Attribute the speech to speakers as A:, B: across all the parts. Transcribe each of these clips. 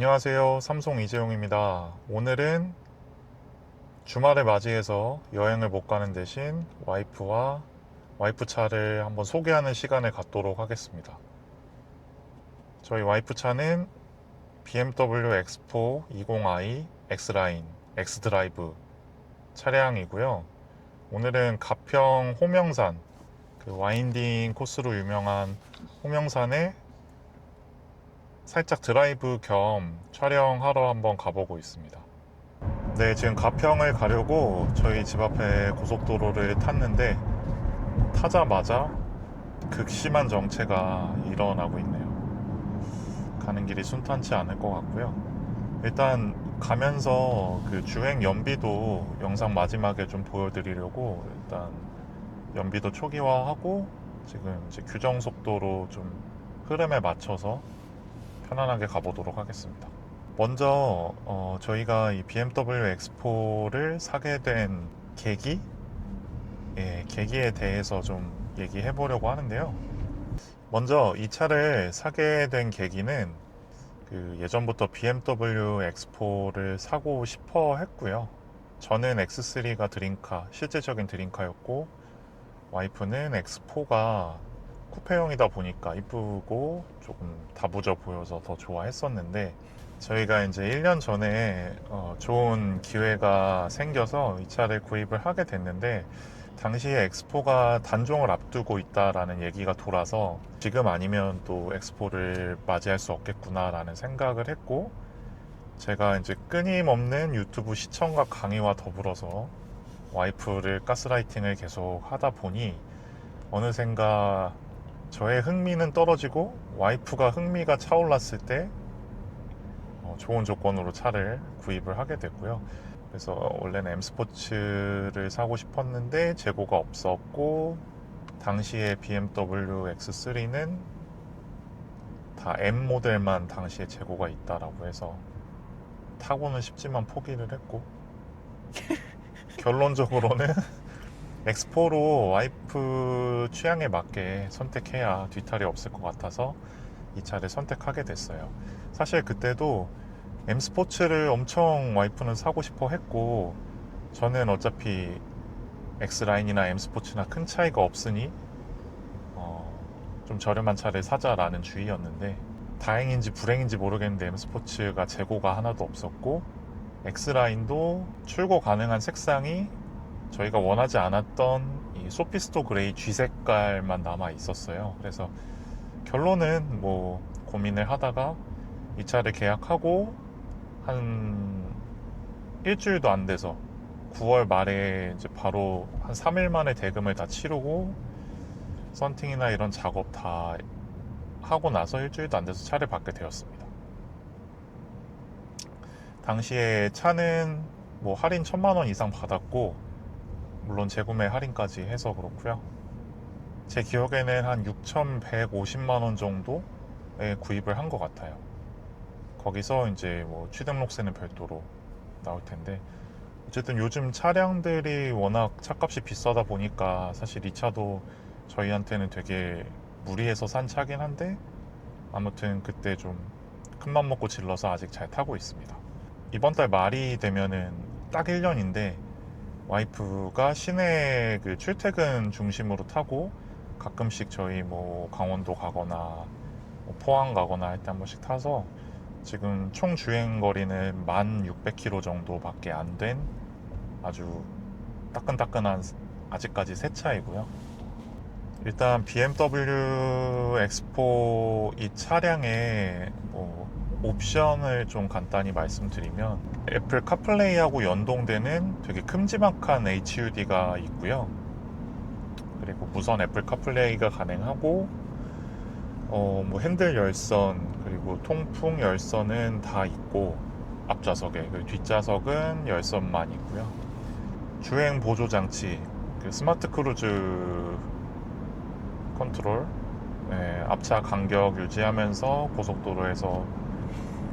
A: 안녕하세요. 삼성 이재용입니다. 오늘은 주말을 맞이해서 여행을 못 가는 대신 와이프 차를 한번 소개하는 시간을 갖도록 하겠습니다. 저희 와이프 차는 BMW X4 20i X라인 X드라이브 차량이고요. 오늘은 가평 호명산, 그 와인딩 코스로 유명한 호명산에 살짝 드라이브 겸 촬영하러 한번 가보고 있습니다. 네, 지금 가평을 가려고 저희 집 앞에 고속도로를 탔는데 타자마자 극심한 정체가 일어나고 있네요. 가는 길이 순탄치 않을 것 같고요. 일단 가면서 그 주행 연비도 영상 마지막에 좀 보여드리려고 일단 연비도 초기화하고 지금 이제 규정 속도로 좀 흐름에 맞춰서 편안하게 가보도록 하겠습니다. 먼저 저희가 이 BMW X4를 사게 된 계기에 대해서 좀 얘기해 보려고 하는데요. 먼저 이 차를 사게 된 계기는 그 예전부터 BMW X4를 사고 싶어 했고요. 저는 X3가 드림카, 실제적인 드림카였고, 와이프는 X4가 쿠페형이다 보니까 이쁘고 조금 다부져 보여서 더 좋아했었는데, 저희가 이제 1년 전에 좋은 기회가 생겨서 이 차를 구입을 하게 됐는데, 당시에 엑스포가 단종을 앞두고 있다라는 얘기가 돌아서 지금 아니면 또 엑스포를 맞이할 수 없겠구나라는 생각을 했고, 제가 이제 끊임없는 유튜브 시청과 강의와 더불어서 와이프를 가스라이팅을 계속 하다 보니 어느샌가 저의 흥미는 떨어지고 와이프가 흥미가 차올랐을 때 좋은 조건으로 차를 구입을 하게 됐고요. 그래서 원래는 M 스포츠를 사고 싶었는데 재고가 없었고, 당시에 BMW X3는 다 M 모델만 당시에 재고가 있다라고 해서 타고는 싶지만 포기를 했고, 결론적으로는 X4로 와이프 취향에 맞게 선택해야 뒤탈이 없을 것 같아서 이 차를 선택하게 됐어요. 사실 그때도 M 스포츠를 엄청 와이프는 사고 싶어 했고, 저는 어차피 X라인이나 M 스포츠나 큰 차이가 없으니 좀 저렴한 차를 사자라는 주의였는데, 다행인지 불행인지 모르겠는데 M 스포츠가 재고가 하나도 없었고, X라인도 출고 가능한 색상이 저희가 원하지 않았던 이 소피스토 그레이 G 색깔만 남아 있었어요. 그래서 결론은 뭐 고민을 하다가 이 차를 계약하고 한 일주일도 안 돼서 9월 말에 이제 바로 한 3일 만에 대금을 다 치르고 썬팅이나 이런 작업 다 하고 나서 일주일도 안 돼서 차를 받게 되었습니다. 당시에 차는 뭐 할인 1,000만 원 이상 받았고, 물론 재구매 할인까지 해서 그렇고요. 제 기억에는 한 6,150만 원 정도에 구입을 한 것 같아요. 거기서 이제 뭐 취등록세는 별도로 나올 텐데, 어쨌든 요즘 차량들이 워낙 차값이 비싸다 보니까 사실 이 차도 저희한테는 되게 무리해서 산 차긴 한데, 아무튼 그때 좀 큰맘 먹고 질러서 아직 잘 타고 있습니다. 이번 달 말이 되면은 딱 1년인데, 와이프가 시내 그 출퇴근 중심으로 타고 가끔씩 저희 뭐 강원도 가거나 뭐 포항 가거나 할 때 한 번씩 타서 지금 총 주행 거리는 1,600km 정도밖에 안 된 아주 따끈따끈한 아직까지 새 차이고요. 일단 BMW X4 이 차량의 뭐 옵션을 좀 간단히 말씀드리면, 애플 카플레이하고 연동되는 되게 큼지막한 HUD가 있고요. 그리고 무선 애플 카플레이가 가능하고, 뭐 핸들 열선 그리고 통풍 열선은 다 있고, 앞좌석에, 그리고 뒷좌석은 열선만 있고요. 주행 보조 장치, 그 스마트 크루즈 컨트롤, 앞차 간격 유지하면서 고속도로에서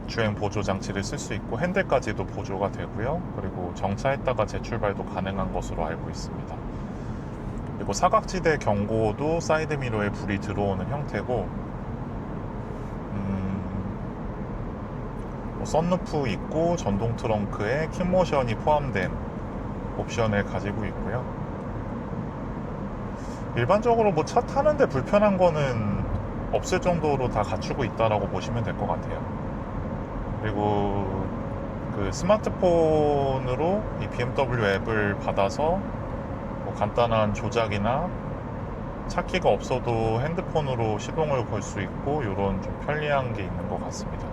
A: 주행 보조 장치를 쓸 수 있고, 핸들까지도 보조가 되고요. 그리고 정차했다가 재출발도 가능한 것으로 알고 있습니다. 그리고 사각지대 경고도 사이드 미러에 불이 들어오는 형태고, 썬루프 있고 전동 트렁크에 킥모션이 포함된 옵션을 가지고 있고요. 일반적으로 뭐 차 타는데 불편한 거는 없을 정도로 다 갖추고 있다라고 보시면 될 것 같아요. 그리고 그 스마트폰으로 이 BMW 앱을 받아서 뭐 간단한 조작이나 차키가 없어도 핸드폰으로 시동을 걸 수 있고 이런 좀 편리한 게 있는 것 같습니다.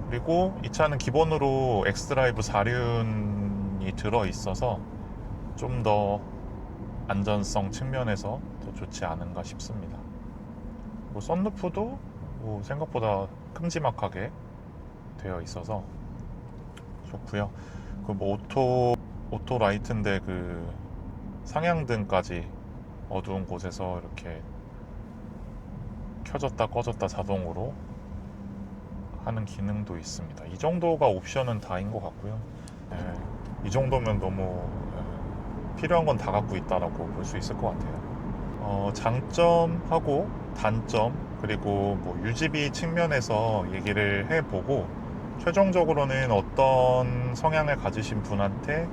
A: 그리고 이 차는 기본으로 엑스드라이브 4륜이 들어 있어서 좀 더 안전성 측면에서 더 좋지 않은가 싶습니다. 뭐 썬루프도 뭐 생각보다 큼지막하게 되어 있어서 좋고요. 그 뭐 오토 라이트인데 그 상향등까지 어두운 곳에서 이렇게 켜졌다 꺼졌다 자동으로 하는 기능도 있습니다. 이 정도가 옵션은 다인 것 같고요. 이 정도면 너무 필요한 건 다 갖고 있다라고 볼 수 있을 것 같아요. 장점하고 단점 그리고 뭐 유지비 측면에서 얘기를 해보고 최종적으로는 어떤 성향을 가지신 분한테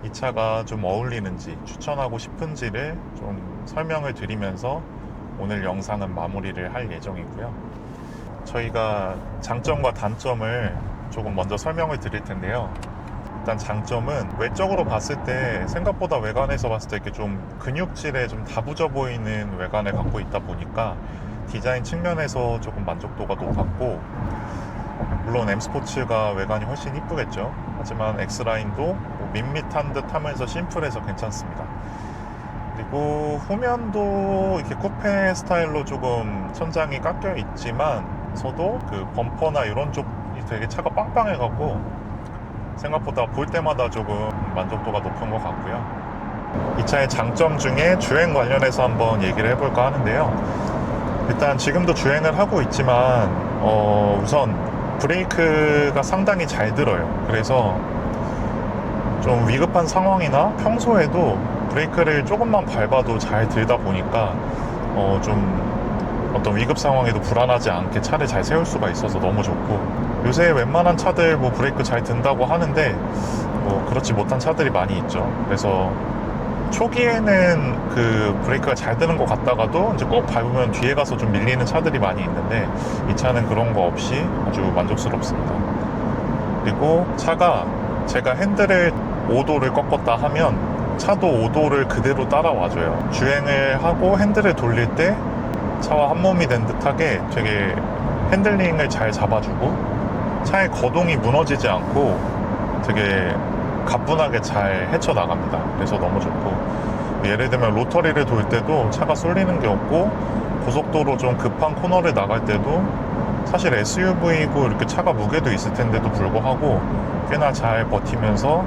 A: 이 차가 좀 어울리는지 추천하고 싶은지를 좀 설명을 드리면서 오늘 영상은 마무리를 할 예정이고요. 저희가 장점과 단점을 조금 먼저 설명을 드릴 텐데요. 일단 장점은 외적으로 봤을 때 생각보다 외관에서 봤을 때 이렇게 좀 근육질에 좀 다부져 보이는 외관을 갖고 있다 보니까 디자인 측면에서 조금 만족도가 높았고, 물론 M스포츠가 외관이 훨씬 이쁘겠죠. 하지만 X라인도 뭐 밋밋한 듯 하면서 심플해서 괜찮습니다. 그리고 후면도 이렇게 쿠페 스타일로 조금 천장이 깎여 있지만서도 그 범퍼나 이런 쪽이 되게 차가 빵빵해 갖고 생각보다 볼 때마다 조금 만족도가 높은 것 같고요. 이 차의 장점 중에 주행 관련해서 한번 얘기를 해볼까 하는데요. 일단 지금도 주행을 하고 있지만 우선 브레이크가 상당히 잘 들어요. 그래서 좀 위급한 상황이나 평소에도 브레이크를 조금만 밟아도 잘 들다 보니까 좀 어떤 위급 상황에도 불안하지 않게 차를 잘 세울 수가 있어서 너무 좋고, 요새 웬만한 차들 뭐 브레이크 잘 든다고 하는데 뭐 그렇지 못한 차들이 많이 있죠. 그래서 초기에는 그 브레이크가 잘 드는 것 같다가도 이제 꼭 밟으면 뒤에 가서 좀 밀리는 차들이 많이 있는데 이 차는 그런 거 없이 아주 만족스럽습니다. 그리고 차가 제가 핸들을 5도를 꺾었다 하면 차도 5도를 그대로 따라와줘요. 주행을 하고 핸들을 돌릴 때 차와 한 몸이 된 듯하게 되게 핸들링을 잘 잡아주고 차의 거동이 무너지지 않고 되게 가뿐하게 잘 헤쳐나갑니다. 그래서 너무 좋고, 예를 들면 로터리를 돌 때도 차가 쏠리는 게 없고, 고속도로 좀 급한 코너를 나갈 때도 사실 SUV이고 이렇게 차가 무게도 있을 텐데도 불구하고 꽤나 잘 버티면서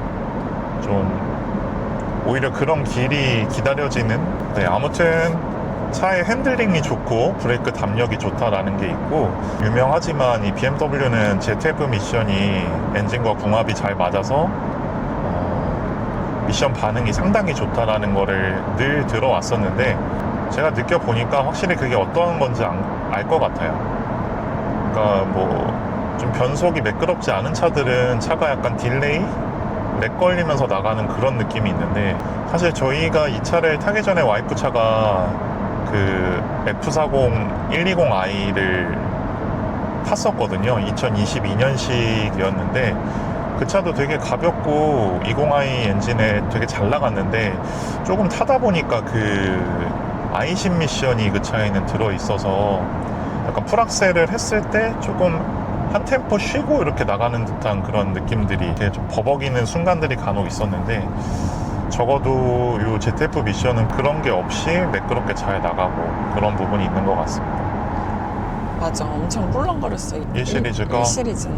A: 좀 오히려 그런 길이 기다려지는, 아무튼 차의 핸들링이 좋고 브레이크 담력이 좋다라는 게 있고, 유명하지만 이 BMW는 ZF 미션이 엔진과 궁합이 잘 맞아서 미션 반응이 상당히 좋다라는 거를 늘 들어왔었는데, 제가 느껴보니까 확실히 그게 어떠한 건지 알 것 같아요. 그러니까 뭐 좀 변속이 매끄럽지 않은 차들은 차가 약간 딜레이? 렉 걸리면서 나가는 그런 느낌이 있는데, 사실 저희가 이 차를 타기 전에 와이프 차가 그 F40 120i를 탔었거든요. 2022년식이었는데 그 차도 되게 가볍고 20i 엔진에 되게 잘 나갔는데, 조금 타다 보니까 그 아이신 미션이 그 차에는 들어있어서 약간 풀악셀을 했을 때 조금 한 템포 쉬고 이렇게 나가는 듯한 그런 느낌들이 좀 버벅이는 순간들이 간혹 있었는데, 적어도 이 ZF 미션은 그런 게 없이 매끄럽게 잘 나가고 그런 부분이 있는 것 같습니다.
B: 맞아, 엄청 꿀렁거렸어.
A: 1 시리즈가.
B: 1 시리즈는.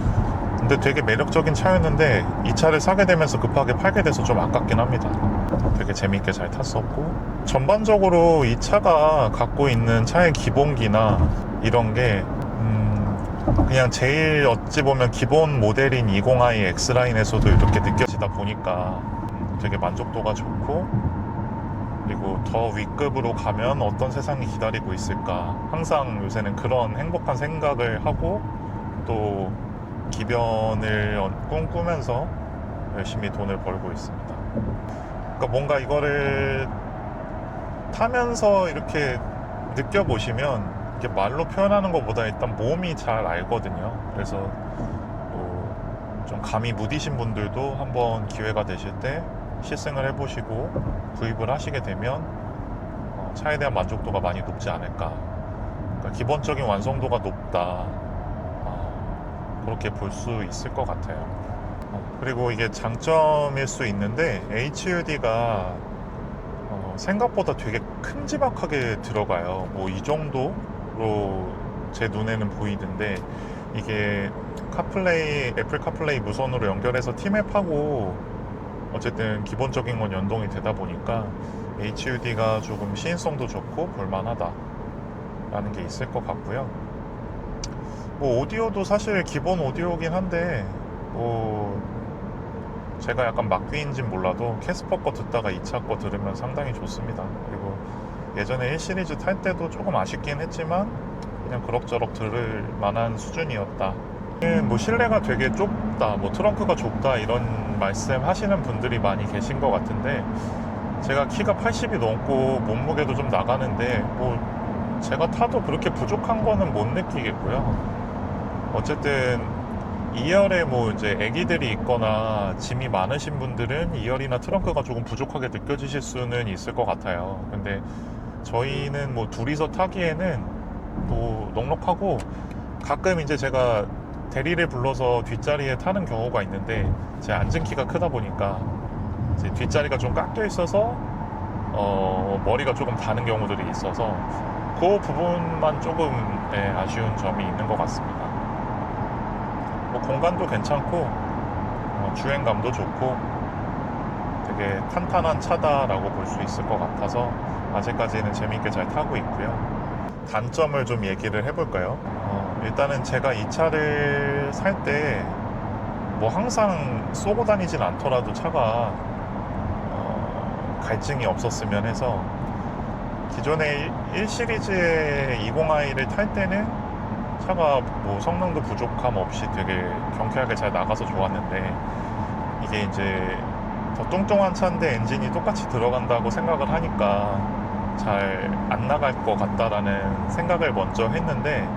A: 근데 되게 매력적인 차였는데 이 차를 사게 되면서 급하게 팔게 돼서 좀 아깝긴 합니다. 되게 재밌게 잘 탔었고, 전반적으로 이 차가 갖고 있는 차의 기본기나 이런 게 그냥 제일 어찌 보면 기본 모델인 20i X라인에서도 이렇게 느껴지다 보니까 되게 만족도가 좋고, 그리고 더 윗급으로 가면 어떤 세상이 기다리고 있을까, 항상 요새는 그런 행복한 생각을 하고 또 기변을 꿈꾸면서 열심히 돈을 벌고 있습니다. 그러니까 뭔가 이거를 타면서 이렇게 느껴보시면 이게 말로 표현하는 것보다 일단 몸이 잘 알거든요. 그래서 좀 감이 무디신 분들도 한번 기회가 되실 때 시승을 해보시고 구입을 하시게 되면 차에 대한 만족도가 많이 높지 않을까. 그러니까 기본적인 완성도가 높다, 그렇게 볼 수 있을 것 같아요. 그리고 이게 장점일 수 있는데 HUD가 생각보다 되게 큼지막하게 들어가요. 뭐 이 정도로 제 눈에는 보이는데, 이게 카플레이, 애플 카플레이 무선으로 연결해서 티맵하고 어쨌든 기본적인 건 연동이 되다 보니까 HUD가 조금 시인성도 좋고 볼만하다 라는 게 있을 것 같고요. 뭐 오디오도 사실 기본 오디오긴 한데, 뭐 제가 약간 막귀인진 몰라도 캐스퍼 거 듣다가 2차 거 들으면 상당히 좋습니다. 그리고 예전에 1 시리즈 탈 때도 조금 아쉽긴 했지만 그냥 그럭저럭 들을 만한 수준이었다. 뭐 실내가 되게 좁다, 뭐 트렁크가 좁다, 이런 말씀 하시는 분들이 많이 계신 것 같은데, 제가 키가 80이 넘고 몸무게도 좀 나가는데 뭐 제가 타도 그렇게 부족한 거는 못 느끼겠고요. 어쨌든 2열에 뭐 이제 애기들이 있거나 짐이 많으신 분들은 2열이나 트렁크가 조금 부족하게 느껴지실 수는 있을 것 같아요. 근데 저희는 뭐 둘이서 타기에는 뭐 넉넉하고, 가끔 이제 제가 대리를 불러서 뒷자리에 타는 경우가 있는데, 제 앉은 키가 크다 보니까 이제 뒷자리가 좀 깎여 있어서 머리가 조금 다는 경우들이 있어서 그 부분만 조금 아쉬운 점이 있는 것 같습니다. 뭐 공간도 괜찮고 주행감도 좋고 되게 탄탄한 차다라고 볼 수 있을 것 같아서 아직까지는 재밌게 잘 타고 있고요. 단점을 좀 얘기를 해볼까요? 일단은 제가 이 차를 살 때 뭐 항상 쏘고 다니진 않더라도 차가 갈증이 없었으면 해서, 기존의 1 시리즈의 20i를 탈 때는 차가 뭐 성능도 부족함 없이 되게 경쾌하게 잘 나가서 좋았는데, 이게 이제 더 뚱뚱한 차인데 엔진이 똑같이 들어간다고 생각을 하니까 잘 안 나갈 것 같다라는 생각을 먼저 했는데,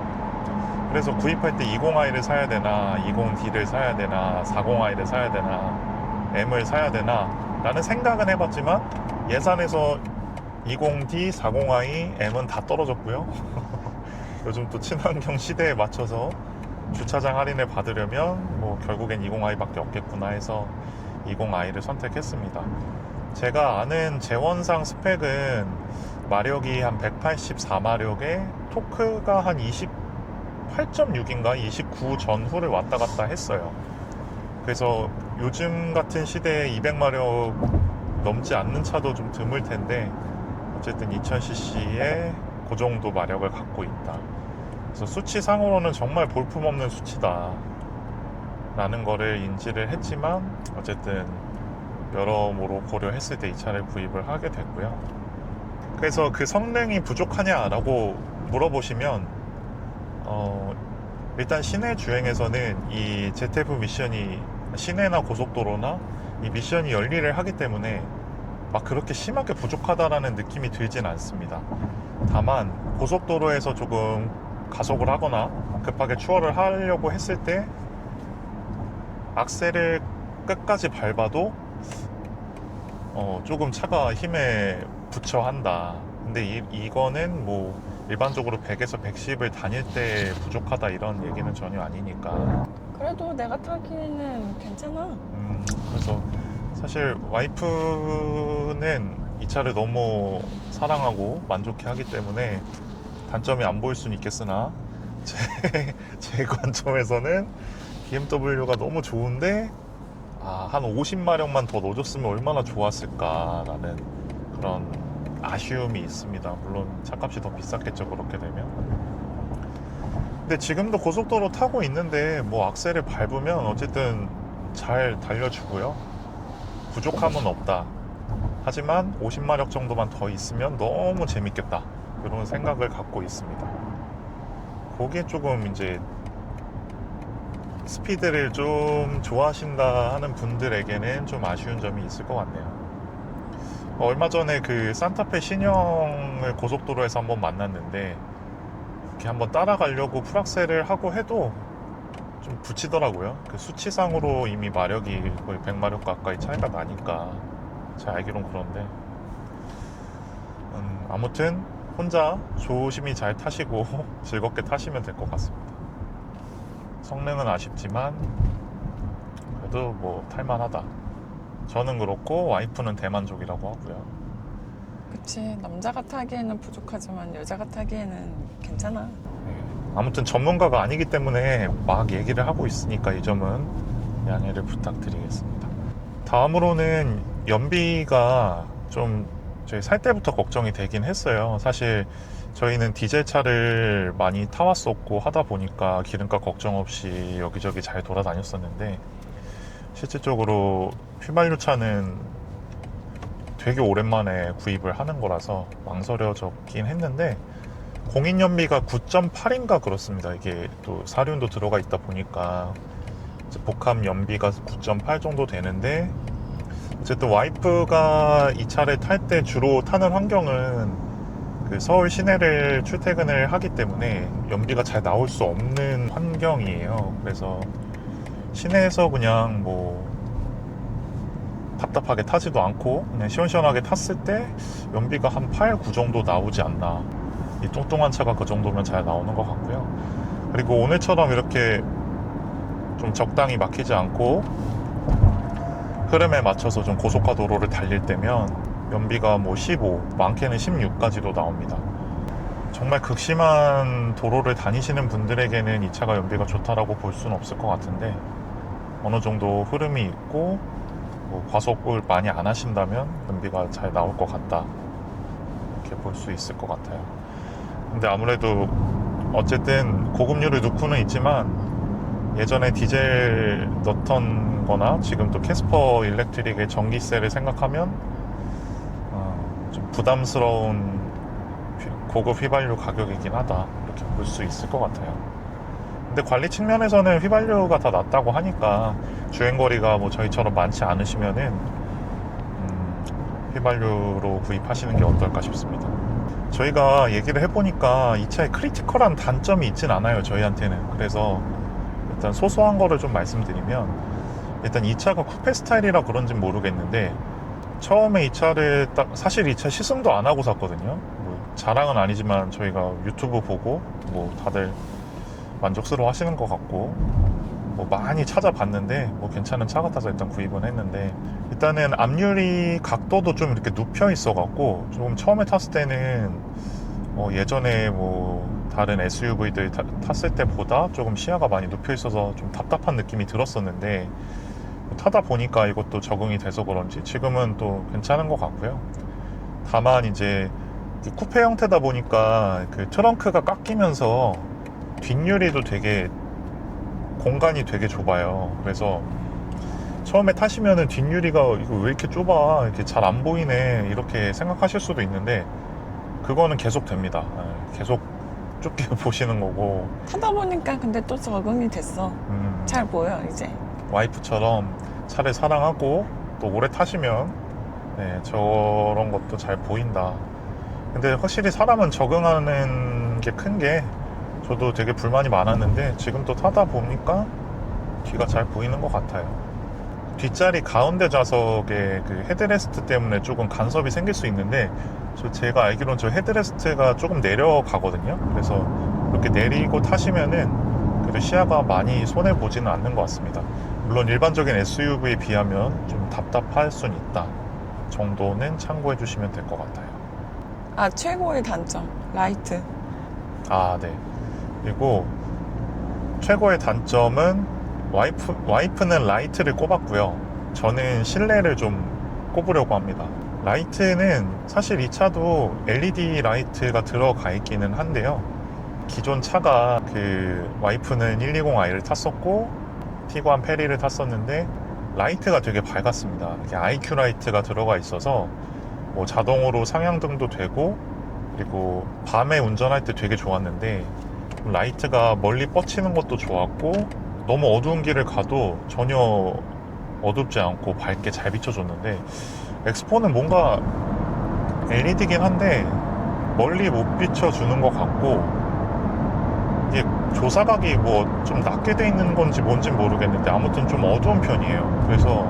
A: 그래서 구입할 때 20i를 사야 되나 20D를 사야 되나 40i를 사야 되나 M을 사야 되나 라는 생각은 해봤지만, 예산에서 20D, 40i, M은 다 떨어졌고요. 요즘 또 친환경 시대에 맞춰서 주차장 할인을 받으려면 뭐 결국엔 20i밖에 없겠구나 해서 20i를 선택했습니다. 제가 아는 제원상 스펙은 마력이 한 184마력에 토크가 한 28.6인가 29 전후를 왔다 갔다 했어요. 그래서 요즘 같은 시대에 200마력 넘지 않는 차도 좀 드물 텐데, 어쨌든 2000cc에 그 정도 마력을 갖고 있다. 그래서 수치상으로는 정말 볼품없는 수치다 라는 거를 인지를 했지만, 어쨌든 여러모로 고려했을 때 이 차를 구입을 하게 됐고요. 그래서 그 성능이 부족하냐라고 물어보시면, 일단 시내 주행에서는 이 ZF 미션이 시내나 고속도로나 이 미션이 열일을 하기 때문에 막 그렇게 심하게 부족하다라는 느낌이 들진 않습니다. 다만 고속도로에서 조금 가속을 하거나 급하게 추월을 하려고 했을 때 악셀을 끝까지 밟아도 조금 차가 힘에 부처한다. 근데 이거는 뭐 일반적으로 100에서 110을 다닐 때 부족하다 이런 얘기는 전혀 아니니까.
B: 그래도 내가 타기에는 괜찮아.
A: 그래서 사실 와이프는 이 차를 너무 사랑하고 만족해 하기 때문에 단점이 안 보일 수는 있겠으나, 제 관점에서는 BMW가 너무 좋은데 한 50마력만 더 넣어줬으면 얼마나 좋았을까라는 그런 아쉬움이 있습니다. 물론 차값이 더 비쌌겠죠, 그렇게 되면. 근데 지금도 고속도로 타고 있는데 뭐 악셀을 밟으면 어쨌든 잘 달려주고요. 부족함은 없다. 하지만 50마력 정도만 더 있으면 너무 재밌겠다, 이런 생각을 갖고 있습니다. 거기에 조금 이제 스피드를 좀 좋아하신다 하는 분들에게는 좀 아쉬운 점이 있을 것 같네요. 얼마 전에 그 산타페 신형을 고속도로에서 한번 만났는데 이렇게 한번 따라가려고 풀악셀을 하고 해도 좀 붙이더라고요. 그 수치상으로 이미 마력이 거의 100마력 가까이 차이가 나니까 제 알기론 그런데 아무튼 혼자 조심히 잘 타시고 즐겁게 타시면 될 것 같습니다. 성능은 아쉽지만 그래도 뭐 탈만하다. 저는 그렇고 와이프는 대만족이라고 하고요.
B: 그치, 남자가 타기에는 부족하지만 여자가 타기에는 괜찮아.
A: 네. 아무튼 전문가가 아니기 때문에 막 얘기를 하고 있으니까 이 점은 양해를 부탁드리겠습니다. 다음으로는 연비가 좀 저희 살 때부터 걱정이 되긴 했어요. 사실 저희는 디젤 차를 많이 타왔었고 하다 보니까 기름값 걱정 없이 여기저기 잘 돌아다녔었는데 실질적으로 휘발유 차는 되게 오랜만에 구입을 하는 거라서 망설여졌긴 했는데 공인연비가 9.8인가 그렇습니다. 이게 또 사륜도 들어가 있다 보니까 이제 복합 연비가 9.8 정도 되는데 어쨌든 와이프가 이 차를 탈 때 주로 타는 환경은 그 서울 시내를 출퇴근을 하기 때문에 연비가 잘 나올 수 없는 환경이에요. 그래서 시내에서 그냥 뭐 답답하게 타지도 않고 그냥 시원시원하게 탔을 때 연비가 한 8, 9 정도 나오지 않나. 이 뚱뚱한 차가 그 정도면 잘 나오는 것 같고요. 그리고 오늘처럼 이렇게 좀 적당히 막히지 않고 흐름에 맞춰서 좀 고속화 도로를 달릴 때면 연비가 뭐 15, 많게는 16까지도 나옵니다. 정말 극심한 도로를 다니시는 분들에게는 이 차가 연비가 좋다라고 볼 수는 없을 것 같은데 어느 정도 흐름이 있고 뭐 과속을 많이 안 하신다면 연비가 잘 나올 것 같다 이렇게 볼 수 있을 것 같아요. 근데 아무래도 어쨌든 고급류를 넣고는 있지만 예전에 디젤 넣던 거나 지금 또 캐스퍼 일렉트릭의 전기세를 생각하면 좀 부담스러운 고급 휘발유 가격이긴 하다 이렇게 볼 수 있을 것 같아요. 근데 관리 측면에서는 휘발유가 다 낫다고 하니까 주행거리가 뭐 저희처럼 많지 않으시면은 휘발유로 구입하시는 게 어떨까 싶습니다. 저희가 얘기를 해보니까 이 차에 크리티컬한 단점이 있진 않아요, 저희한테는. 그래서 일단 소소한 거를 좀 말씀드리면 일단 이 차가 쿠페 스타일이라 그런지 모르겠는데 처음에 이 차를 사실 이 차 시승도 안 하고 샀거든요. 뭐 자랑은 아니지만 저희가 유튜브 보고 뭐 다들 만족스러워 하시는 것 같고 뭐 많이 찾아봤는데 뭐 괜찮은 차 같아서 일단 구입은 했는데 일단은 앞유리 각도도 좀 이렇게 눕혀 있어 갖고 좀 처음에 탔을 때는 예전에 뭐 다른 SUV들 탔을 때보다 조금 시야가 많이 눕혀 있어서 좀 답답한 느낌이 들었었는데 타다 보니까 이것도 적응이 돼서 그런지 지금은 또 괜찮은 것 같고요. 다만 이제 쿠페 형태다 보니까 그 트렁크가 깎이면서 뒷유리도 되게 공간이 되게 좁아요. 그래서 처음에 타시면은 뒷유리가 이거 왜 이렇게 좁아 이렇게 잘 안 보이네 이렇게 생각하실 수도 있는데 그거는 계속 됩니다. 계속 좁게 보시는 거고
B: 타다 보니까 근데 또 적응이 됐어. 잘 보여 이제.
A: 와이프처럼 차를 사랑하고 또 오래 타시면 네, 저런 것도 잘 보인다. 근데 확실히 사람은 적응하는 게 큰 게 저도 되게 불만이 많았는데 지금 또 타다 보니까 뒤가 잘 보이는 것 같아요. 뒷자리 가운데 좌석에 그 헤드레스트 때문에 조금 간섭이 생길 수 있는데 제가 알기로는 저 헤드레스트가 조금 내려가거든요. 그래서 이렇게 내리고 타시면은 그래도 시야가 많이 손해보지는 않는 것 같습니다. 물론 일반적인 SUV에 비하면 좀 답답할 수는 있다 정도는 참고해 주시면 될 것 같아요.
B: 아, 최고의 단점 라이트.
A: 네. 그리고 최고의 단점은 와이프는 라이트를 꼽았고요. 저는 실내를 좀 꼽으려고 합니다. 라이트는 사실 이 차도 LED 라이트가 들어가 있기는 한데요. 기존 차가 그 와이프는 120i를 탔었고 티구안 페리를 탔었는데 라이트가 되게 밝았습니다. 이게 IQ 라이트가 들어가 있어서 뭐 자동으로 상향등도 되고 그리고 밤에 운전할 때 되게 좋았는데 라이트가 멀리 뻗치는 것도 좋았고 너무 어두운 길을 가도 전혀 어둡지 않고 밝게 잘 비춰줬는데, 엑스포는 뭔가 LED긴 한데 멀리 못 비춰주는 것 같고, 이게 조사각이 뭐 좀 낮게 돼 있는 건지 뭔지 모르겠는데 아무튼 좀 어두운 편이에요. 그래서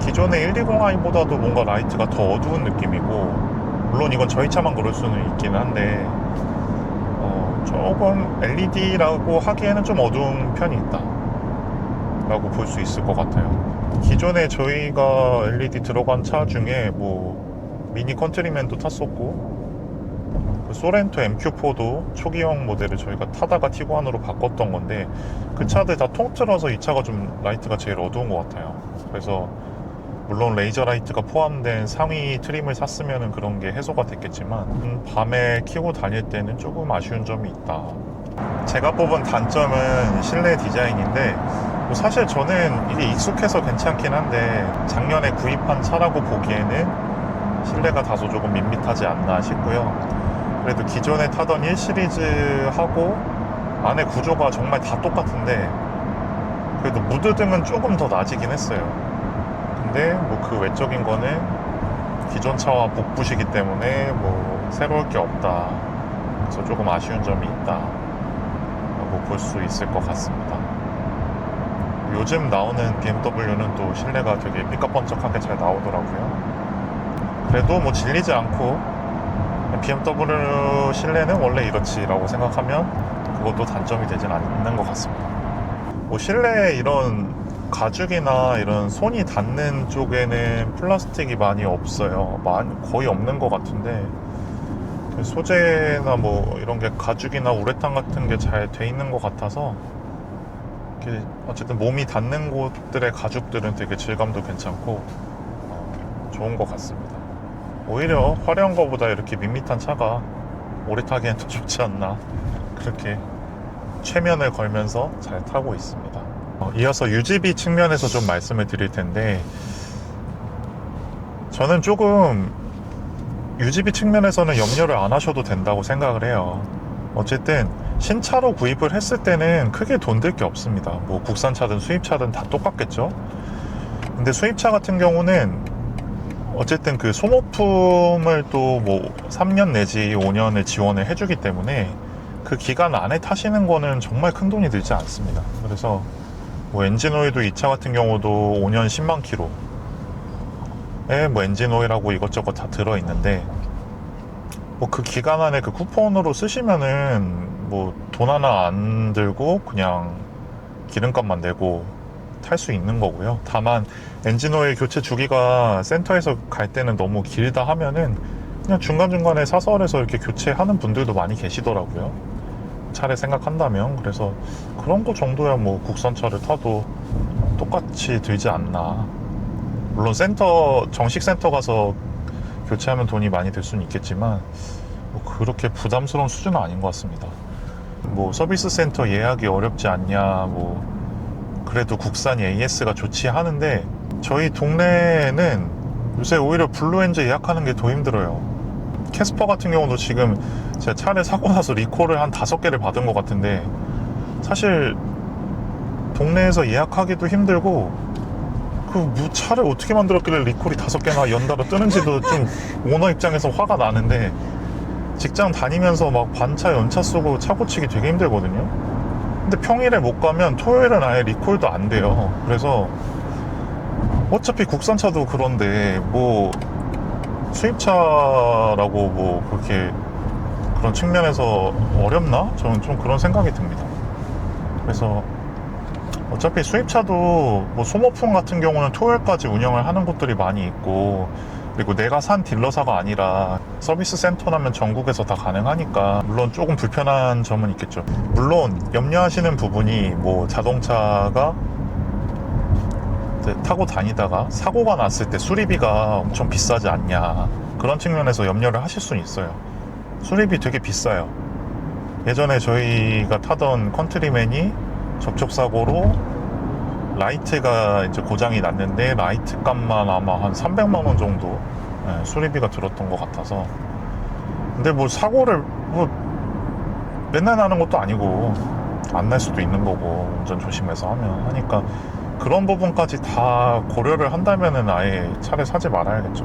A: 기존의 120i보다도 뭔가 라이트가 더 어두운 느낌이고, 물론 이건 저희 차만 그럴 수는 있긴 한데 조금 LED라고 하기에는 좀 어두운 편이 있다 라고 볼 수 있을 것 같아요. 기존에 저희가 LED 들어간 차 중에 뭐 미니 컨트리맨도 탔었고, 그 소렌토 MQ4도 초기형 모델을 저희가 타다가 티구안으로 바꿨던 건데, 그 차들 다 통틀어서 이 차가 좀 라이트가 제일 어두운 것 같아요. 그래서 물론 레이저 라이트가 포함된 상위 트림을 샀으면 그런 게 해소가 됐겠지만, 밤에 켜고 다닐 때는 조금 아쉬운 점이 있다. 제가 뽑은 단점은 실내 디자인인데, 뭐 사실 저는 이게 익숙해서 괜찮긴 한데 작년에 구입한 차라고 보기에는 실내가 다소 조금 밋밋하지 않나 싶고요. 그래도 기존에 타던 1 시리즈하고 안에 구조가 정말 다 똑같은데, 그래도 무드등은 조금 더 낮이긴 했어요. 근데 뭐 그 외적인 거는 기존 차와 복붙이기 때문에 뭐 새로울 게 없다. 그래서 조금 아쉬운 점이 있다 라고 볼 수 있을 것 같습니다. 요즘 나오는 BMW는 또 실내가 되게 삐까뻔쩍하게 잘 나오더라고요. 그래도 뭐 질리지 않고, BMW 실내는 원래 이렇지라고 생각하면 그것도 단점이 되진 않는 것 같습니다. 뭐 실내에 이런 가죽이나 이런 손이 닿는 쪽에는 플라스틱이 많이 없어요. 거의 없는 것 같은데, 소재나 뭐 이런 게 가죽이나 우레탄 같은 게 잘 돼 있는 것 같아서, 어쨌든 몸이 닿는 곳들의 가죽들은 되게 질감도 괜찮고 좋은 것 같습니다. 오히려 화려한 것보다 이렇게 밋밋한 차가 오래 타기엔 더 좋지 않나, 그렇게 최면을 걸면서 잘 타고 있습니다. 이어서 유지비 측면에서 좀 말씀을 드릴 텐데, 저는 조금 유지비 측면에서는 염려를 안 하셔도 된다고 생각을 해요. 어쨌든 신차로 구입을 했을 때는 크게 돈 들 게 없습니다. 뭐 국산차든 수입차든 다 똑같겠죠. 근데 수입차 같은 경우는 어쨌든 그 소모품을 또 뭐 3년 내지 5년을 지원을 해주기 때문에 그 기간 안에 타시는 거는 정말 큰 돈이 들지 않습니다. 그래서 뭐 엔진오일도 이 차 같은 경우도 5년 10만 킬로에 뭐 엔진오일하고 이것저것 다 들어있는데, 뭐 그 기간 안에 그 쿠폰으로 쓰시면은 뭐 돈 하나 안 들고 그냥 기름값만 내고 탈 수 있는 거고요. 다만 엔진오일 교체 주기가 센터에서 갈 때는 너무 길다 하면은 그냥 중간중간에 사설에서 이렇게 교체하는 분들도 많이 계시더라고요. 차를 생각한다면. 그래서 그런 거 정도야 뭐 국산차를 타도 똑같이 들지 않나. 물론 정식 센터 가서 교체하면 돈이 많이 들 수는 있겠지만 뭐 그렇게 부담스러운 수준은 아닌 것 같습니다. 뭐 서비스 센터 예약이 어렵지 않냐, 뭐 그래도 국산 AS가 좋지 하는데, 저희 동네에는 요새 오히려 블루엔즈 예약하는 게 더 힘들어요. 캐스퍼 같은 경우도 지금 제가 차를 사고 나서 리콜을 한 5개를 받은 것 같은데, 사실 동네에서 예약하기도 힘들고, 차를 어떻게 만들었길래 리콜이 5개나 연달아 뜨는지도 좀 오너 입장에서 화가 나는데, 직장 다니면서 막 반차 연차 쓰고 차 고치기 되게 힘들거든요. 근데 평일에 못 가면 토요일은 아예 리콜도 안 돼요. 그래서 어차피 국산차도 그런데 뭐 수입차라고 뭐 그렇게 그런 측면에서 어렵나? 저는 좀 그런 생각이 듭니다. 그래서 어차피 수입차도 뭐 소모품 같은 경우는 토요일까지 운영을 하는 곳들이 많이 있고, 그리고 내가 산 딜러사가 아니라 서비스 센터라면 전국에서 다 가능하니까 물론 조금 불편한 점은 있겠죠. 물론 염려하시는 부분이 뭐 자동차가 타고 다니다가 사고가 났을 때 수리비가 엄청 비싸지 않냐, 그런 측면에서 염려를 하실 수는 있어요. 수리비 되게 비싸요. 예전에 저희가 타던 컨트리맨이 접촉사고로 라이트가 이제 고장이 났는데 라이트 값만 아마 한 300만 원 정도 수리비가 들었던 것 같아서. 근데 뭐 사고를 뭐 맨날 나는 것도 아니고 안 날 수도 있는 거고 운전 조심해서 하니까 그런 부분까지 다 고려를 한다면은 아예 차를 사지 말아야겠죠.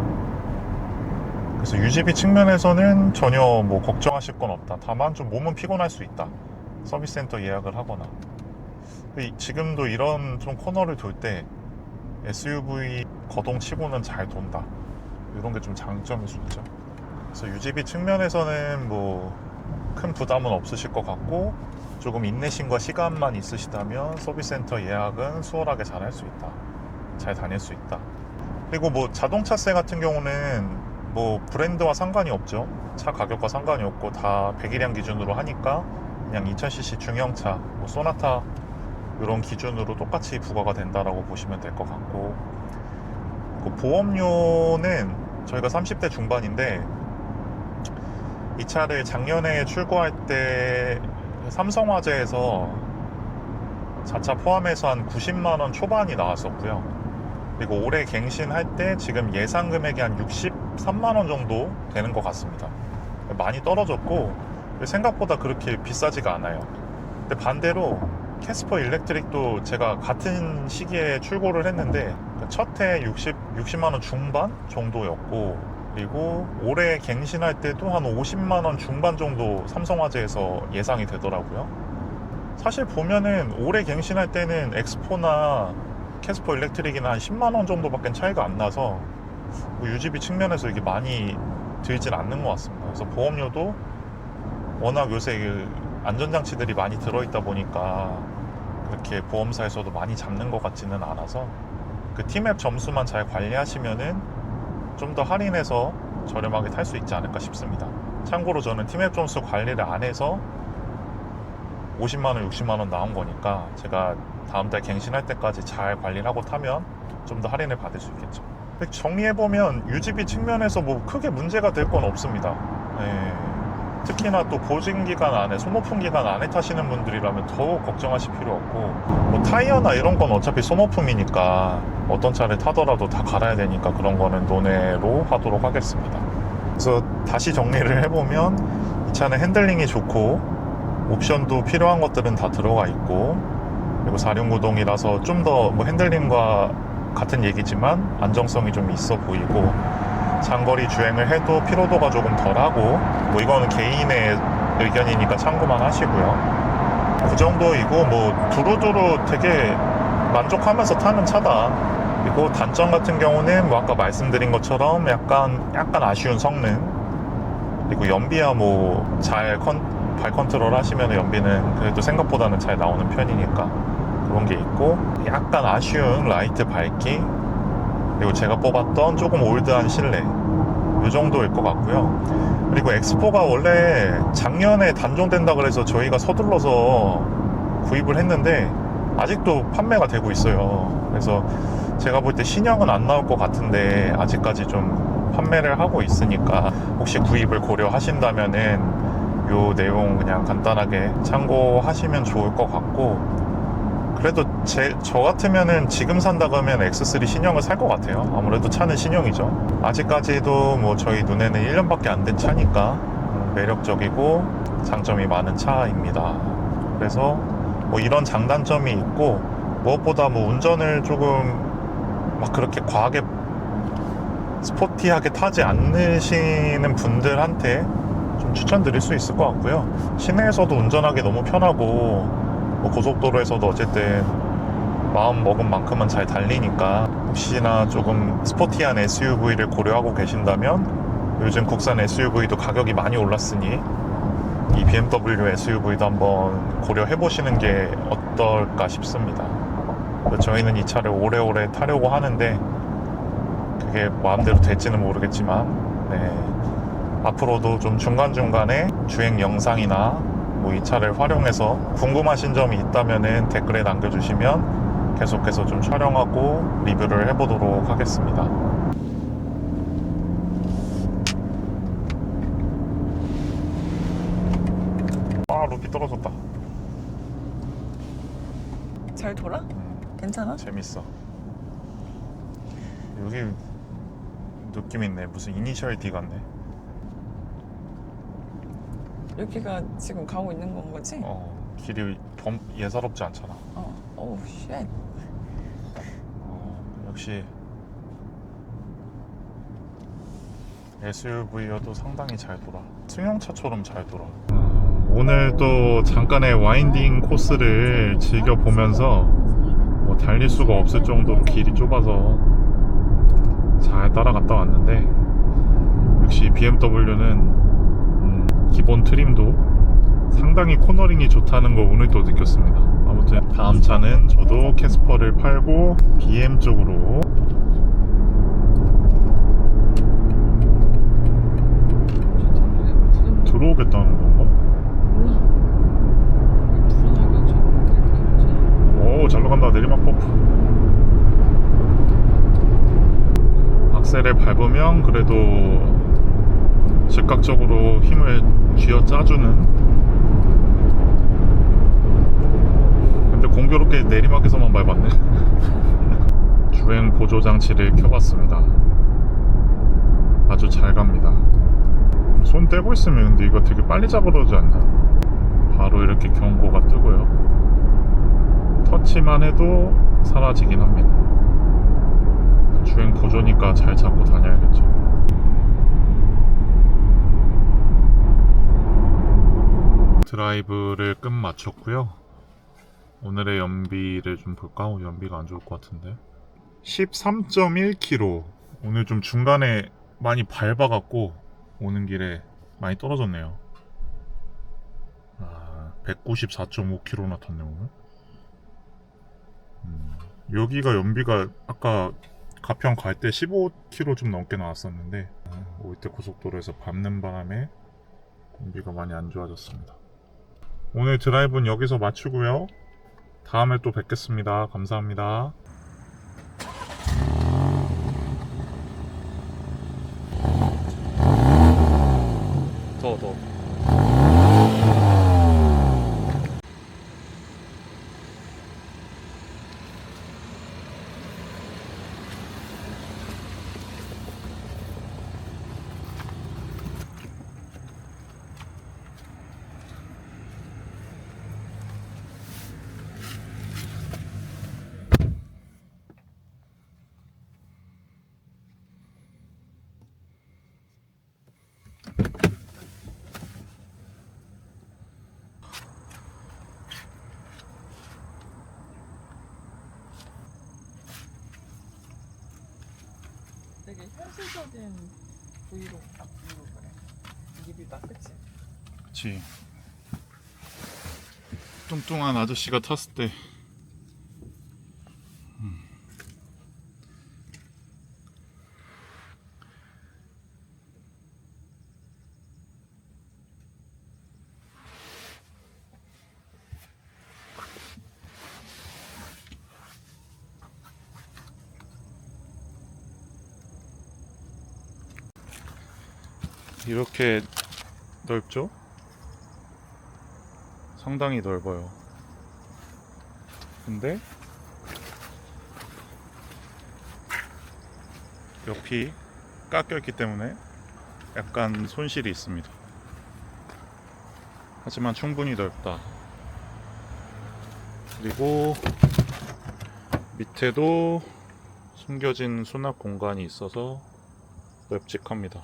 A: 그래서 유지비 측면에서는 전혀 뭐 걱정하실 건 없다. 다만 좀 몸은 피곤할 수 있다. 서비스 센터 예약을 하거나. 지금도 이런 좀 코너를 돌 때 SUV 거동치고는 잘 돈다. 이런 게 좀 장점일 수 있죠. 그래서 유지비 측면에서는 뭐 큰 부담은 없으실 것 같고, 조금 인내심과 시간만 있으시다면 서비스 센터 예약은 수월하게 잘 할 수 있다. 잘 다닐 수 있다. 그리고 뭐 자동차세 같은 경우는 뭐 브랜드와 상관이 없죠. 차 가격과 상관이 없고 다 배기량 기준으로 하니까 그냥 2000cc 중형차, 뭐 소나타 이런 기준으로 똑같이 부과가 된다라고 보시면 될 것 같고, 그 보험료는 저희가 30대 중반인데 이 차를 작년에 출고할 때 삼성화재에서 자차 포함해서 한 90만 원 초반이 나왔었고요. 그리고 올해 갱신할 때 지금 예상 금액이 한 63만 원 정도 되는 것 같습니다. 많이 떨어졌고 생각보다 그렇게 비싸지가 않아요. 근데 반대로 캐스퍼 일렉트릭도 제가 같은 시기에 출고를 했는데 첫 해 60만 원 중반 정도였고, 그리고 올해 갱신할 때도 한 50만 원 중반 정도 삼성화재에서 예상이 되더라고요. 사실 보면은 올해 갱신할 때는 엑스포나 캐스퍼 일렉트릭이나 한 10만 원 정도밖에 차이가 안 나서 뭐 유지비 측면에서 이게 많이 들진 않는 것 같습니다. 그래서 보험료도 워낙 요새 그 안전장치들이 많이 들어있다 보니까 그렇게 보험사에서도 많이 잡는 것 같지는 않아서 그 T맵 점수만 잘 관리하시면은 좀 더 할인해서 저렴하게 탈 수 있지 않을까 싶습니다. 참고로 저는 T맵 점수 관리를 안 해서 50만원, 60만원 나온 거니까 제가 다음 달 갱신할 때까지 잘 관리를 하고 타면 좀 더 할인을 받을 수 있겠죠. 정리해보면 유지비 측면에서 뭐 크게 문제가 될 건 없습니다. 네. 특히나 또 보증기간 안에, 소모품 기간 안에 타시는 분들이라면 더욱 걱정하실 필요 없고, 뭐 타이어나 이런 건 어차피 소모품이니까 어떤 차를 타더라도 다 갈아야 되니까 그런 거는 논외로 하도록 하겠습니다. 그래서 다시 정리를 해보면 이 차는 핸들링이 좋고 옵션도 필요한 것들은 다 들어가 있고, 그리고 4륜구동이라서 좀 더 뭐 핸들링과 같은 얘기지만 안정성이 좀 있어 보이고, 장거리 주행을 해도 피로도가 조금 덜하고, 뭐 이거는 개인의 의견이니까 참고만 하시고요. 그 정도이고 뭐 두루두루 되게 만족하면서 타는 차다. 그리고 단점 같은 경우는 뭐 아까 말씀드린 것처럼 약간 아쉬운 성능, 그리고 연비야 뭐 잘 발 컨트롤 하시면 연비는 그래도 생각보다는 잘 나오는 편이니까 그런 게 있고, 약간 아쉬운 라이트 밝기, 그리고 제가 뽑았던 조금 올드한 실내, 이 정도일 것 같고요. 그리고 엑스포가 원래 작년에 단종된다 그래서 저희가 서둘러서 구입을 했는데 아직도 판매가 되고 있어요. 그래서 제가 볼 때 신형은 안 나올 것 같은데 아직까지 좀 판매를 하고 있으니까 혹시 구입을 고려하신다면은 요 내용 그냥 간단하게 참고하시면 좋을 것 같고, 그래도 저 같으면은 지금 산다 그러면 X3 신형을 살 것 같아요. 아무래도 차는 신형이죠. 아직까지도 뭐 저희 눈에는 1년밖에 안 된 차니까 매력적이고 장점이 많은 차입니다. 그래서 뭐 이런 장단점이 있고, 무엇보다 뭐 운전을 조금 막 그렇게 과하게 스포티하게 타지 않으시는 분들한테 좀 추천드릴 수 있을 것 같고요. 시내에서도 운전하기 너무 편하고, 뭐 고속도로에서도 어쨌든 마음 먹은 만큼은 잘 달리니까 혹시나 조금 스포티한 SUV를 고려하고 계신다면 요즘 국산 SUV도 가격이 많이 올랐으니 이 BMW SUV도 한번 고려해 보시는 게 어떨까 싶습니다. 저희는 이 차를 오래오래 타려고 하는데 그게 마음대로 될지는 모르겠지만, 네, 앞으로도 좀 중간중간에 주행 영상이나 뭐 이 차를 활용해서 궁금하신 점이 있다면은 댓글에 남겨주시면 계속해서 좀 촬영하고 리뷰를 해보도록 하겠습니다. 아, 루피 떨어졌다.
B: 잘 돌아? 괜찮아?
A: 재밌어. 여기 느낌 있네. 무슨 이니셜 D 같네.
B: 여기가 지금 가고 있는 건 거지?
A: 길이 예사롭지 않잖아.
B: 오우 쉣.
A: 역시 SUV여도 상당히 잘 돌아. 승용차처럼 잘 돌아. 오늘 또 잠깐의 와인딩 코스를 즐겨보면서 뭐 달릴 수가 없을 정도로 길이 좁아서 잘 따라갔다 왔는데, 역시 BMW는 기본 트림도 상당히 코너링이 좋다는 거 오늘 또 느꼈습니다. 아무튼 다음 차는 저도 캐스퍼를 팔고 BM 쪽으로 들어오겠다는 건가?
B: 몰라. 불안하게
A: 오, 잘 나간다. 내리막 버프. 악셀을 밟으면 그래도 즉각적으로 힘을 쥐어 짜주는. 근데 공교롭게 내리막에서만 밟았네. 주행 보조 장치를 켜봤습니다. 아주 잘 갑니다. 손 떼고 있으면 근데 이거 되게 빨리 잡아오지 않냐? 바로 이렇게 경고가 뜨고요. 터치만 해도 사라지긴 합니다. 주행 보조니까 잘 잡고 다녀야겠죠. 드라이브를 끝 마쳤고요. 오늘의 연비를 좀 볼까? 연비가 안 좋을 것 같은데. 13.1km. 오늘 좀 중간에 많이 밟아갖고 오는 길에 많이 떨어졌네요. 194.5km나 탔네 오늘. 여기가 연비가 아까 가평 갈 때 15km 좀 넘게 나왔었는데, 올 때 고속도로에서 밟는 바람에 연비가 많이 안 좋아졌습니다. 오늘 드라이브는 여기서 마치고요. 다음에 또 뵙겠습니다. 감사합니다. 더.
B: 되게 현실적인 브이로그 딱 브이로그래. 리뷰다, 그치?
A: 그치. 뚱뚱한 아저씨가 탔을 때 이렇게 넓죠? 상당히 넓어요. 근데 옆이 깎여있기 때문에 약간 손실이 있습니다. 하지만 충분히 넓다. 그리고 밑에도 숨겨진 수납 공간이 있어서 널찍합니다.